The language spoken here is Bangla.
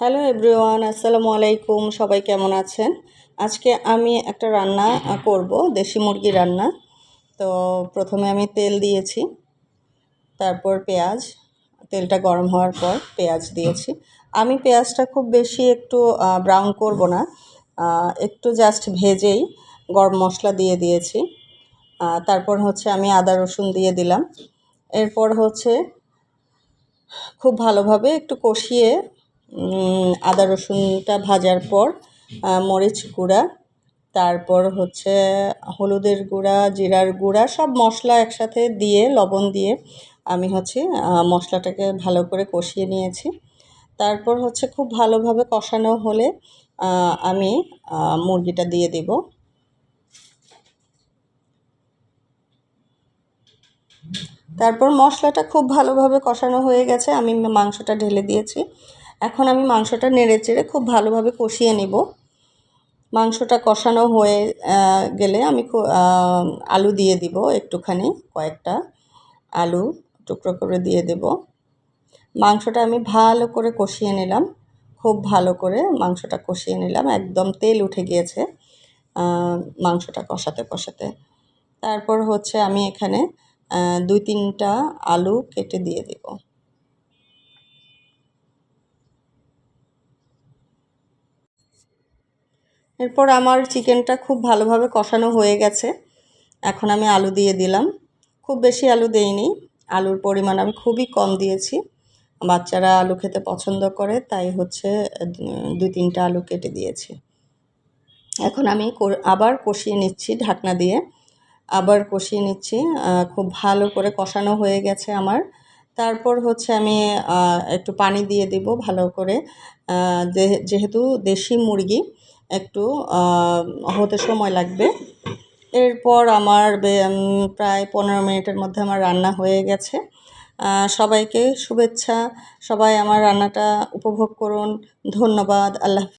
হ্যালো এভরিওয়ান, আসসালামু আলাইকুম। সবাই কেমন আছেন? আজকে আমি একটা রান্না করব, দেশি মুরগি রান্না। তো প্রথমে আমি তেল দিয়েছি, তারপর পেঁয়াজ। তেলটা গরম হওয়ার পর পেঁয়াজ দিয়েছি। আমি পেঁয়াজটা খুব বেশি একটু ব্রাউন করব না, একটু জাস্ট ভেজেই গরম মশলা দিয়ে দিয়েছি। তারপর হচ্ছে আমি আদা রসুন দিয়ে দিলাম। এরপর হচ্ছে খুব ভালোভাবে একটু কষিয়ে আদা রসুনটা ভাজার পর মরিচ গুঁড়া, তারপর হচ্ছে হলুদের গুঁড়া, জিরার গুঁড়া, সব মশলা একসাথে দিয়ে লবণ দিয়ে আমি হচ্ছে মশলাটাকে ভালো করে কষিয়ে নিয়েছি। তারপর হচ্ছে খুব ভালোভাবে কষানো হলে আমি মুরগিটা দিয়ে দেব। তারপর মশলাটা খুব ভালোভাবে কষানো হয়ে গেছে, আমি মাংসটা ঢেলে দিয়েছি। এখন আমি মাংসটা নেড়েচেড়ে খুব ভালোভাবে কষিয়ে নেব। মাংসটা কষানো হয়ে গেলে আমি আলু দিয়ে দিব, একটুখানি কয়েকটা আলু টুকরো করে দিয়ে দেব। মাংসটা আমি ভালো করে কষিয়ে নিলাম, খুব ভালো করে মাংসটা কষিয়ে নিলাম, একদম তেল উঠে গিয়েছে মাংসটা কষাতে কষাতে। তারপর হচ্ছে আমি এখানে 2-3টা আলু কেটে দিয়ে দেব। এরপর আমার চিকেনটা খুব ভালোভাবে কষানো হয়ে গেছে। এখন আমি আলু দিয়ে দিলাম। খুব বেশি আলু দেইনি, আলুর পরিমাণ আমি খুবই কম দিয়েছি। বাচ্চারা আলু খেতে পছন্দ করে, তাই হচ্ছে 2-3টা আলু কেটে দিয়েছি। এখন আমি আবার কষিয়ে নিচ্ছি ঢাকনা দিয়ে, আবার কষিয়ে নিচ্ছি। খুব ভালো করে কষানো হয়ে গেছে আমার। তারপর হচ্ছে আমি একটু পানি দিয়ে দেব ভালো করে, যেহেতু দেশি মুরগি একটু হতে সময় লাগবে। এরপর আমার প্রায় 15 মিনিটের মধ্যে আমার রান্না হয়ে গেছে। সবাইকে শুভেচ্ছা, সবাই আমার রান্নাটা উপভোগ করুন। ধন্যবাদ। আল্লাহ।